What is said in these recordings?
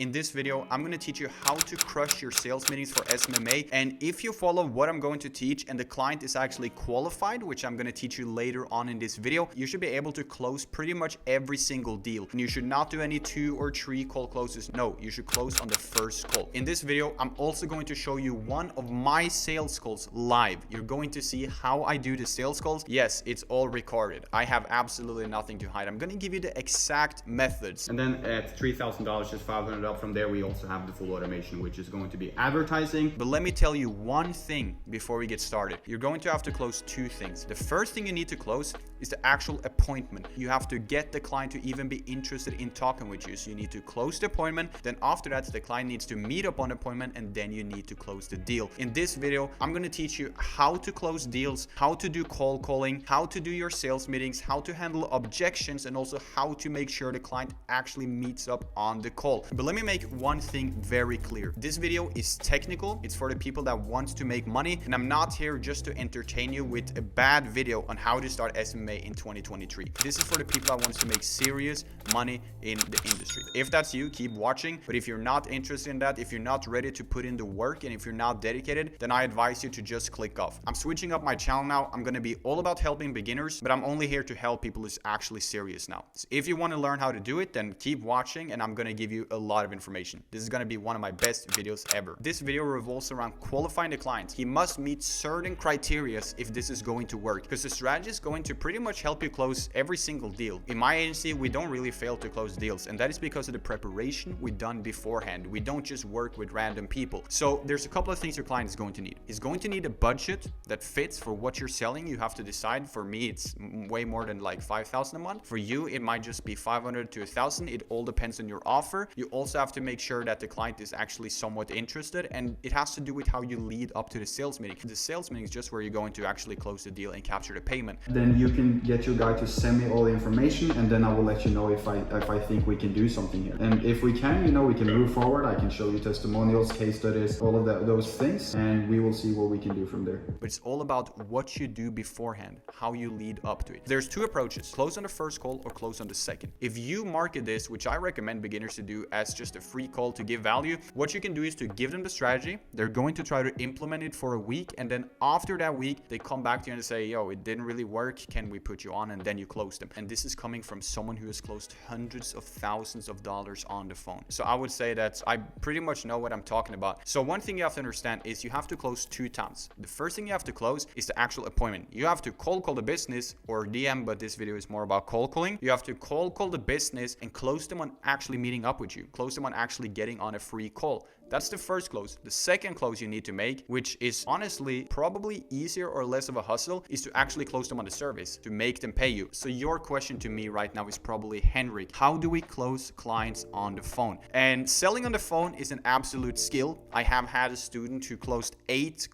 In this video, I'm going to teach you how to crush your sales meetings for SMMA. And if you follow what I'm going to teach and the client is actually qualified, which I'm going to teach you later on in this video, you should be able to close pretty much every single deal. And you should not do any 2 or 3 call closes. No, you should close on the first call. In this video, I'm also going to show you one of my sales calls live. You're going to see how I do the sales calls. Yes, it's all recorded. I have absolutely nothing to hide. I'm going to give you the exact methods. And then at $3,000, just 500 up from there, we also have the full automation, which is going to be advertising. But let me tell you one thing before we get started. You're going to have to close 2 things. The first thing you need to close is the actual appointment. You have to get the client to even be interested in talking with you. So you need to close the appointment. Then after that, the client needs to meet up on appointment, and then you need to close the deal. In this video, I'm going to teach you how to close deals, how to do call calling, how to do your sales meetings, how to handle objections, and also how to make sure the client actually meets up on the call. But let me make one thing very clear. This video is technical. It's for the people that want to make money, and I'm not here just to entertain you with a bad video on how to start SMMA in 2023. This is for the people that want to make serious money in the industry. If that's you, keep watching. But if you're not interested in that, if you're not ready to put in the work, and if you're not dedicated, then I advise you to just click off. I'm switching up my channel now. I'm going to be all about helping beginners, but I'm only here to help people who's actually serious now. So if you want to learn how to do it, then keep watching, and I'm going to give you a lot of information. This is going to be one of my best videos ever. This video revolves around qualifying the client. He must meet certain criteria if this is going to work, because the strategy is going to pretty much help you close every single deal. In my agency, we don't really fail to close deals, and that is because of the preparation we've done beforehand. We don't just work with random people. So there's a couple of things your client is going to need. He's going to need a budget that fits for what you're selling. You have to decide. For me, it's way more than like 5,000 a month. For you, it might just be 500 to 1,000. It all depends on your offer. You also have to make sure that the client is actually somewhat interested, and it has to do with how you lead up to the sales meeting. The sales meeting is just where you're going to actually close the deal and capture the payment. Then you can get your guy to send me all the information, and then I will let you know if I think we can do something here. And if we can, we can move forward. I can show you testimonials, case studies, all of those things, and we will see what we can do from there. But it's all about what you do beforehand, how you lead up to it. There's 2 approaches: close on the first call or close on the second. If you market this, which I recommend beginners to do, as just a free call to give value, what you can do is to give them the strategy. They're going to try to implement it for a week, and then after that week, they come back to you and say, yo, it didn't really work. Can we put you on? And then you close them. And this is coming from someone who has closed hundreds of thousands of dollars on the phone. So I would say that I pretty much know what I'm talking about. So one thing you have to understand is you have to close 2 times. The first thing you have to close is the actual appointment. You have to call the business or DM, but this video is more about call calling. You have to call the business and close them on actually meeting up with you. Close them on actually getting on a free call. That's the first close. The second close you need to make, which is honestly probably easier or less of a hustle, is to actually close them on the service, to make them pay you. So your question to me right now is probably, Henrik, how do we close clients on the phone? And selling on the phone is an absolute skill. I have had a student who closed 8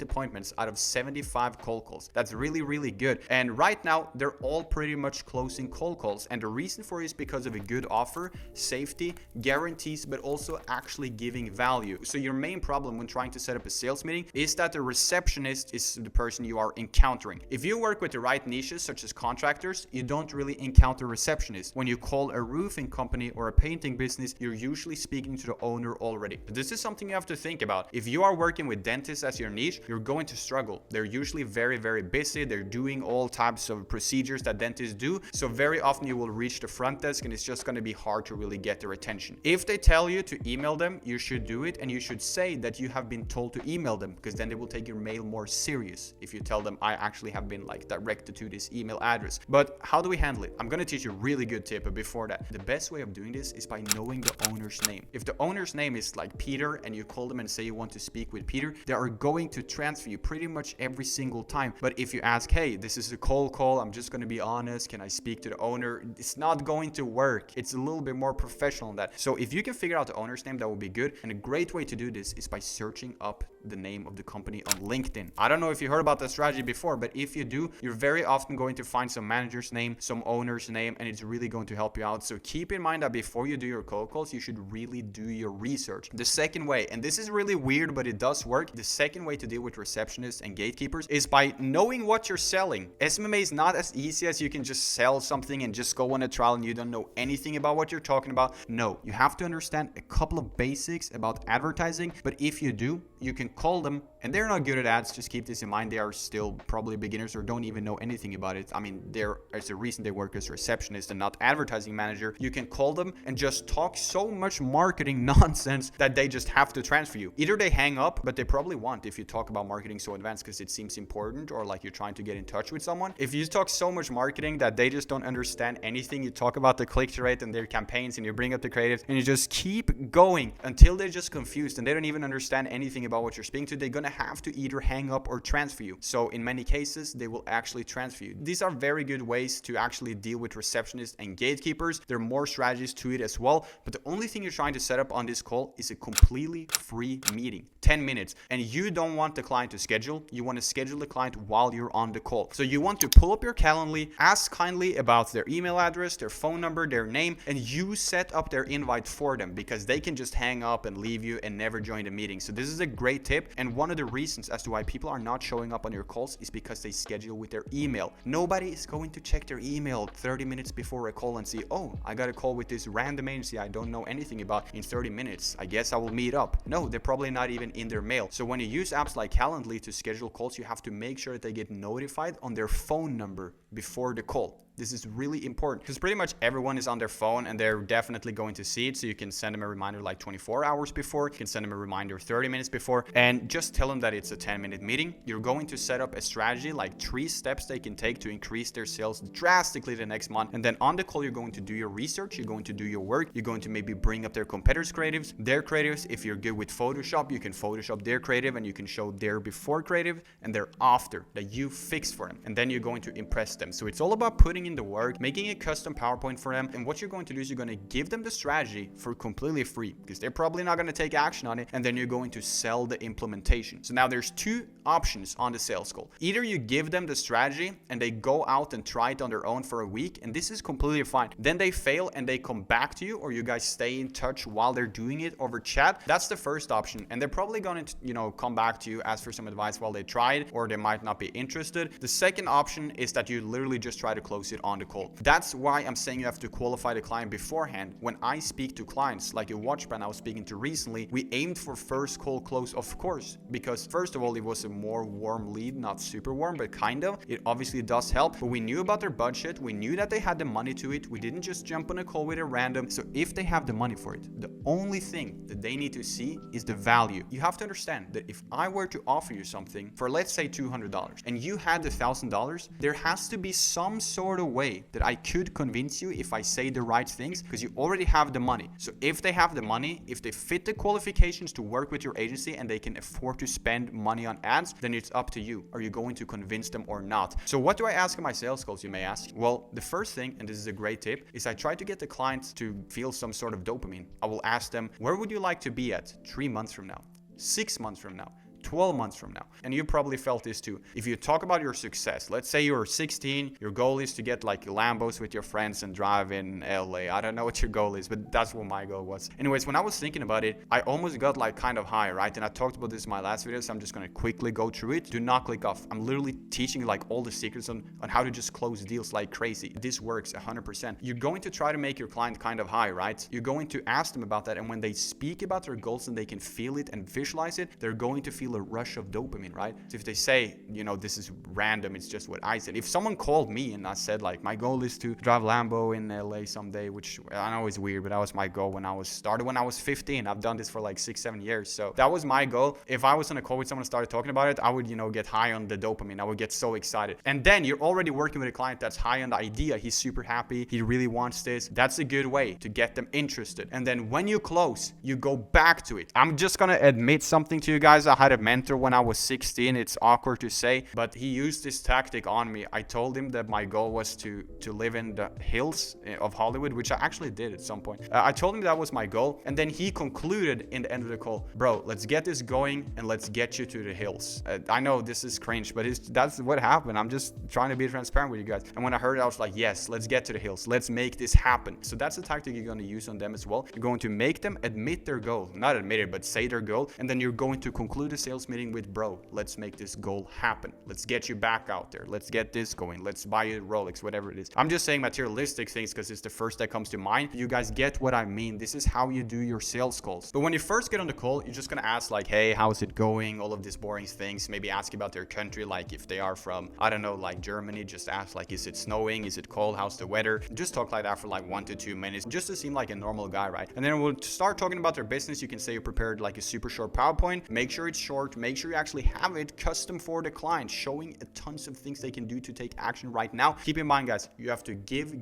appointments out of 75 cold calls. That's really, really good. And right now, they're all pretty much closing cold calls. And the reason for it is because of a good offer, safety, guarantees, but also actually giving value. So your main problem when trying to set up a sales meeting is that the receptionist is the person you are encountering. If you work with the right niches, such as contractors, you don't really encounter receptionists. When you call a roofing company or a painting business, you're usually speaking to the owner already. But this is something you have to think about. If you are working with dentists as your niche, you're going to struggle. They're usually very, very busy. They're doing all types of procedures that dentists do. So very often you will reach the front desk, and it's just going to be hard to really get their attention. If they tell you to email them, you should do it, and you should say that you have been told to email them, because then they will take your mail more serious if you tell them, I actually have been directed to this email address. But how do we handle it? I'm going to teach you a really good tip, but before that, the best way of doing this is by knowing the owner's name. If the owner's name is like Peter, and you call them and say you want to speak with Peter, they are going to transfer you pretty much every single time. But if you ask, hey, this is a cold call, I'm just going to be honest, can I speak to the owner? It's not going to work. It's a little bit more professional than that. So if you can figure out the owner's name, that will be good. And a great way to do this is by searching up the name of the company on LinkedIn. I don't know if you heard about that strategy before, but if you do, you're very often going to find some manager's name, some owner's name, and it's really going to help you out. So keep in mind that before you do your cold calls, you should really do your research. The second way, and this is really weird, but it does work, the second way to deal with receptionists and gatekeepers is by knowing what you're selling. SMMA is not as easy as you can just sell something and just go on a trial and you don't know anything about what you're talking about. No, You have to understand a couple of basics about advertising, but if you do, you can call them, and they're not good at ads. Just keep this in mind. They are still probably beginners or don't even know anything about it. I mean, there's a reason they work as receptionist and not advertising manager. You can call them and just talk so much marketing nonsense that they just have to transfer you. Either they hang up, but they probably won't if you talk about marketing so advanced because it seems important, or like you're trying to get in touch with someone. If you talk so much marketing that they just don't understand anything, you talk about the click-through rate and their campaigns, and you bring up the creatives, and you just keep going until they're just confused and they don't even understand anything about what you're speaking to, they're gonna have to either hang up or transfer you. So in many cases, they will actually transfer you. These are very good ways to actually deal with receptionists and gatekeepers. There are more strategies to it as well, but the only thing you're trying to set up on this call is a completely free meeting, 10 minutes. And you don't want the client to schedule, you want to schedule the client while you're on the call. So you want to pull up your Calendly, ask kindly about their email address, their phone number, their name, and you set up their invite for them, because they can just hang up and leave you and never join the meeting. So this is a great tip, and one of the reasons as to why people are not showing up on your calls is because they schedule with their email. Nobody is going to check their email 30 minutes before a call and see, oh, I got a call with this random agency I don't know anything about in 30 minutes. I guess I will meet up. No, they're probably not even in their mail. So when you use apps like Calendly to schedule calls, you have to make sure that they get notified on their phone number before the call. This is really important because pretty much everyone is on their phone and they're definitely going to see it. So you can send them a reminder like 24 hours before. You can send them a reminder 30 minutes before, and just tell them that it's a 10-minute meeting. You're going to set up a strategy, like 3 steps they can take to increase their sales drastically the next month. And then on the call, you're going to do your research. You're going to do your work. You're going to maybe bring up their competitors' creatives, their creatives. If you're good with Photoshop, you can Photoshop their creative and you can show their before creative and their after that you fixed for them. And then you're going to impress them. So it's all about putting in the work, making a custom PowerPoint for them. And what you're going to do is you're going to give them the strategy for completely free because they're probably not going to take action on it. And then you're going to sell the implementation. So now there's 2 options on the sales call. Either you give them the strategy and they go out and try it on their own for a week, and this is completely fine. Then they fail and they come back to you, or you guys stay in touch while they're doing it over chat. That's the first option. And they're probably going to, come back to you, ask for some advice while they try it, or they might not be interested. The second option is that you literally just try to close it on the call. That's why I'm saying you have to qualify the client beforehand. When I speak to clients, like a watch brand I was speaking to recently, we aimed for first call close, of course, because first of all, it was a more warm lead, not super warm, but kind of. It obviously does help, but we knew about their budget. We knew that they had the money to it. We didn't just jump on a call with a random. So if they have the money for it, the only thing that they need to see is the value. You have to understand that if I were to offer you something for, let's say, $200 and you had $1,000, there has to be some sort of way that I could convince you if I say the right things, because you already have the money. So if they have the money, if they fit the qualifications to work with your agency and they can afford to spend money on ads, then it's up to you. Are you going to convince them or not? So what do I ask in my sales calls, you may ask? Well, the first thing, and this is a great tip, is I try to get the clients to feel some sort of dopamine. I will ask them, where would you like to be at 3 months from now, 6 months from now, 12 months from now? And you probably felt this too. If you talk about your success, let's say you're 16, your goal is to get like Lambos with your friends and drive in LA. I don't know what your goal is, but that's what my goal was. Anyways, when I was thinking about it, I almost got like kind of high, right? And I talked about this in my last video, so I'm just going to quickly go through it. Do not click off. I'm literally teaching you like all the secrets on how to just close deals like crazy. This works 100%. You're going to try to make your client kind of high, right? You're going to ask them about that. And when they speak about their goals and they can feel it and visualize it, they're going to feel a rush of dopamine, right? So if they say, this is random, it's just what I said. If someone called me and I said like, my goal is to drive Lambo in LA someday, which I know is weird, but that was my goal when I was 15. I've done this for like 6-7 years. So that was my goal. If I was on a call with someone and started talking about it, I would, get high on the dopamine. I would get so excited. And then you're already working with a client that's high on the idea. He's super happy. He really wants this. That's a good way to get them interested. And then when you close, you go back to it. I'm just going to admit something to you guys. I had a mentor when I was 16. It's awkward to say, but he used this tactic on me. I told him that my goal was to live in the hills of Hollywood, which I actually did at some point. I told him that was my goal. And then he concluded in the end of the call, bro, let's get this going and let's get you to the hills. I know this is cringe, but that's what happened. I'm just trying to be transparent with you guys. And when I heard it, I was like, yes, let's get to the hills. Let's make this happen. So that's the tactic you're going to use on them as well. You're going to make them admit their goal, not admit it, but say their goal. And then you're going to conclude the sales meeting with bro. Let's make this goal happen. Let's get you back out there. Let's get this going. Let's buy you a Rolex, whatever it is. I'm just saying materialistic things because it's the first that comes to mind. You guys get what I mean. This is how you do your sales calls. But when you first get on the call, you're just gonna ask like, hey, how's it going? All of these boring things. Maybe ask about their country, like if they are from, I don't know, like Germany, just ask like, is it snowing? Is it cold? How's the weather? Just talk like that for like 1 to 2 minutes, just to seem like a normal guy, right? And then we'll start talking about their business. You can say you prepared like a super short PowerPoint. Make sure it's short. Make sure you actually have it custom for the client, showing a tons of things they can do to take action right now. Keep in mind, guys, you have to give.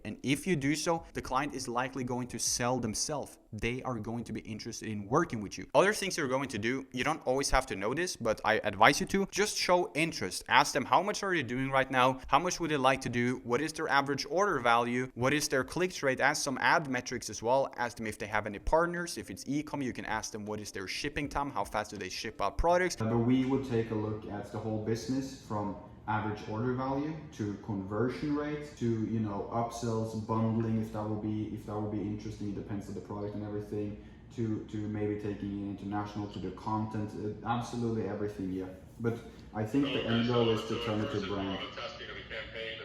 And if you do so, the client is likely going to sell themselves. They are going to be interested in working with you. Other things you're going to do, you don't always have to know this, but I advise you to just show interest. Ask them, how much are you doing right now? How much would they like to do? What is their average order value? What is their click rate? Ask some ad metrics as well. Ask them if they have any partners. If it's e-com, you can ask them what is their shipping time? How fast do they ship out products? But we would take a look at the whole business from average order value to conversion rate to, you know, upsells, bundling, if that will be interesting. It depends on the product and everything, to maybe taking it international, to the content, absolutely everything. Yeah, but I think the end goal is to turn it to brand. Testing of the campaign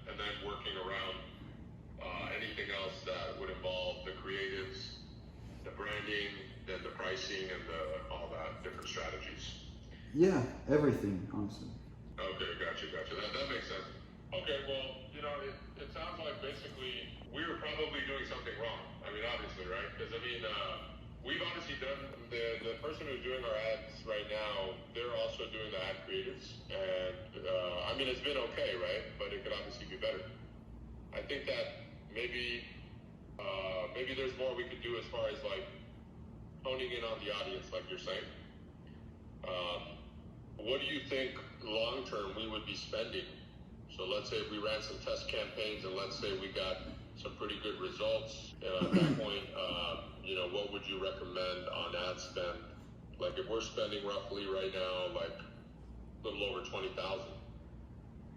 and then working around anything else that would involve the creatives, the branding, then the pricing, and all that different strategies. Yeah, everything, honestly. Okay, gotcha. That makes sense. Okay, well, you know, it sounds like basically we were probably doing something wrong. I mean, obviously, right? Because I mean, we've obviously done the person who's doing our ads right now. They're also doing the ad creatives, and I mean, it's been okay, right? But it could obviously be better. I think that maybe there's more we could do as far as like honing in on the audience, like you're saying. What do you think long term we would be spending? So let's say if we ran some test campaigns and let's say we got some pretty good results, and at that point, you know, what would you recommend on ad spend? Like if we're spending roughly right now, like a little over 20,000,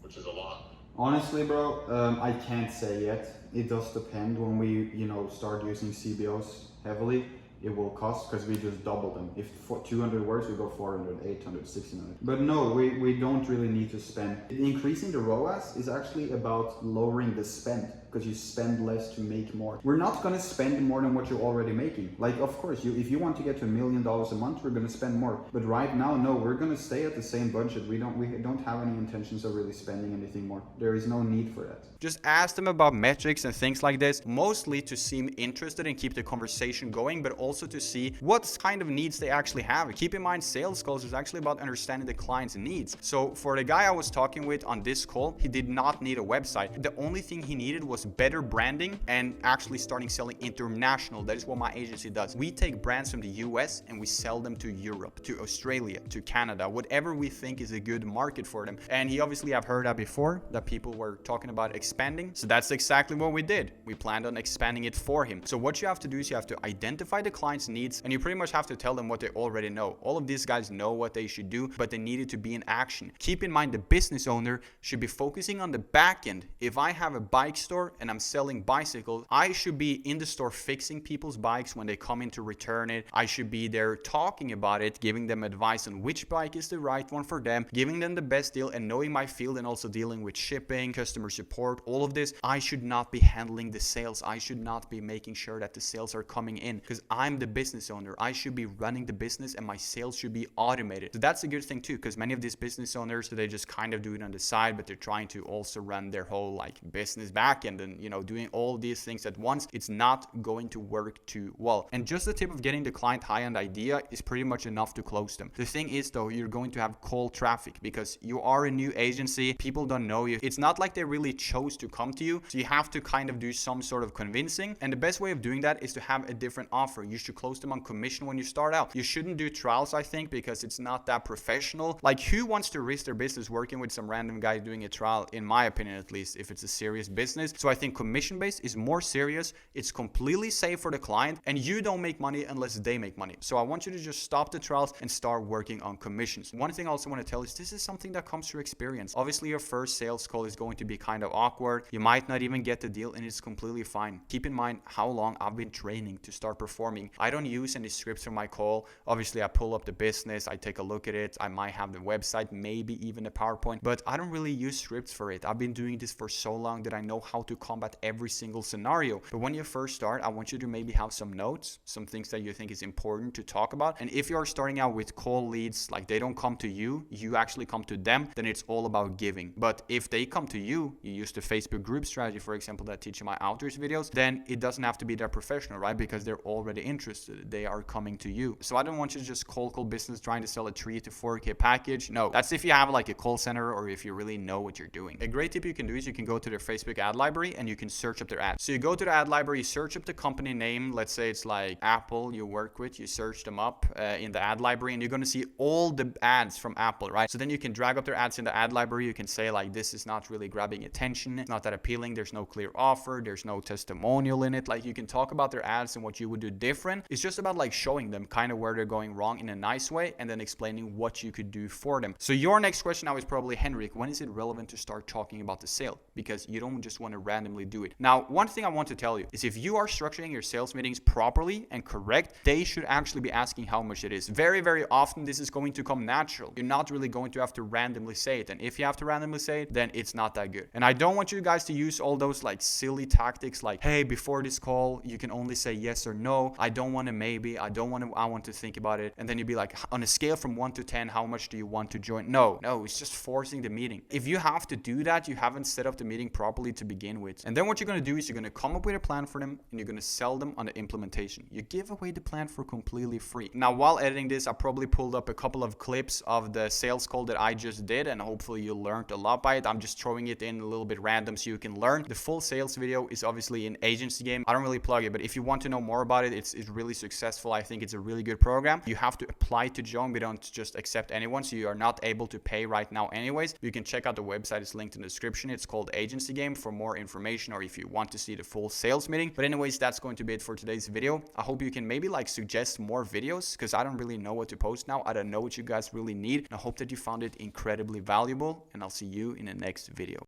which is a lot. Honestly, bro, I can't say yet. It does depend. When we, you know, start using CBOs heavily, it will cost, because we just double them. If for 200 words, we go 400, 800, 1600. But no, we don't really need to spend. Increasing the ROAS is actually about lowering the spend, because you spend less to make more. We're not going to spend more than what you're already making. Like, of course, if you want to get to $1 million a month, we're going to spend more. But right now, no, we're going to stay at the same budget. We don't have any intentions of really spending anything more. There is no need for that. Just ask them about metrics and things like this, mostly to seem interested and keep the conversation going, but also to see what kind of needs they actually have. Keep in mind, sales calls is actually about understanding the client's needs. So for the guy I was talking with on this call, he did not need a website. The only thing he needed was better branding and actually starting selling international. That is what my agency does. We take brands from the US and we sell them to Europe, to Australia, to Canada, whatever we think is a good market for them. And he obviously, I've heard that before, that people were talking about expanding. So that's exactly what we did. We planned on expanding it for him. So what you have to do is you have to identify the client's needs, and you pretty much have to tell them what they already know. All of these guys know what they should do, but they needed to be in action. Keep in mind, the business owner should be focusing on the back end. If I have a bike store and I'm selling bicycles, I should be in the store fixing people's bikes when they come in to return it. I should be there talking about it, giving them advice on which bike is the right one for them, giving them the best deal, and knowing my field, and also dealing with shipping, customer support, all of this. I should not be handling the sales. I should not be making sure that the sales are coming in, because I'm the business owner. I should be running the business, and my sales should be automated. So that's a good thing too, because many of these business owners, they just kind of do it on the side, but they're trying to also run their whole like business back end, and you know, doing all these things at once. It's not going to work too well. And just the tip of getting the client high-end idea is pretty much enough to close them. The thing is though, you're going to have cold traffic because you are a new agency. People don't know you. It's not like they really chose to come to you. So you have to kind of do some sort of convincing. And the best way of doing that is to have a different offer. You should close them on commission when you start out. You shouldn't do trials, I think, because it's not that professional. Like, who wants to risk their business working with some random guy doing a trial, in my opinion at least, if it's a serious business? So So I think commission-based is more serious. It's completely safe for the client, and you don't make money unless they make money. So I want you to just stop the trials and start working on commissions. One thing I also want to tell you is this is something that comes through experience. Obviously, your first sales call is going to be kind of awkward. You might not even get the deal, and it's completely fine. Keep in mind how long I've been training to start performing. I don't use any scripts for my call. Obviously, I pull up the business, I take a look at it. I might have the website, maybe even the PowerPoint, but I don't really use scripts for it. I've been doing this for so long that I know how to combat every single scenario. But when you first start, I want you to maybe have some notes, some things that you think is important to talk about. And if you're starting out with cold leads, like they don't come to you, you actually come to them, then it's all about giving. But if they come to you, you use the Facebook group strategy, for example, that I teach in my outdoors videos, then it doesn't have to be that professional, right? Because they're already interested. They are coming to you. So I don't want you to just cold call business trying to sell a 3 to 4K package. No, that's if you have like a call center or if you really know what you're doing. A great tip you can do is you can go to their Facebook ad library and you can search up their ads. So you go to the ad library, search up the company name. Let's say it's like Apple you work with. You search them up in the ad library and you're going to see all the ads from Apple, right? So then you can drag up their ads in the ad library. You can say like, this is not really grabbing attention. It's not that appealing. There's no clear offer. There's no testimonial in it. Like you can talk about their ads and what you would do different. It's just about like showing them kind of where they're going wrong in a nice way and then explaining what you could do for them. So your next question now is probably, Henrik, when is it relevant to start talking about the sale? Because you don't just want to randomly do it. Now, one thing I want to tell you is if you are structuring your sales meetings properly and correct, they should actually be asking how much it is. Very, very often this is going to come natural. You're not really going to have to randomly say it. And if you have to randomly say it, then it's not that good. And I don't want you guys to use all those like silly tactics like, hey, before this call, you can only say yes or no. I don't want to maybe. I want to think about it. And then you'd be like, on a scale from 1 to 10, how much do you want to join? No, it's just forcing the meeting. If you have to do that, you haven't set up the meeting properly to begin with. And then what you're going to do is you're going to come up with a plan for them and you're going to sell them on the implementation. You give away the plan for completely free. Now, while editing this, I probably pulled up a couple of clips of the sales call that I just did, and hopefully you learned a lot by it. I'm just throwing it in a little bit random so you can learn. The full sales video is obviously an agency game. I don't really plug it, but if you want to know more about it, it's really successful. I think it's a really good program. You have to apply to join. We don't just accept anyone, so you are not able to pay right now anyways. You can check out the website. It's linked in the description. It's called Agency Game for more information or if you want to see the full sales meeting. But anyways, that's going to be it for today's video. I hope you can maybe like suggest more videos because I don't really know what to post now. I don't know what you guys really need. And I hope that you found it incredibly valuable, and I'll see you in the next video.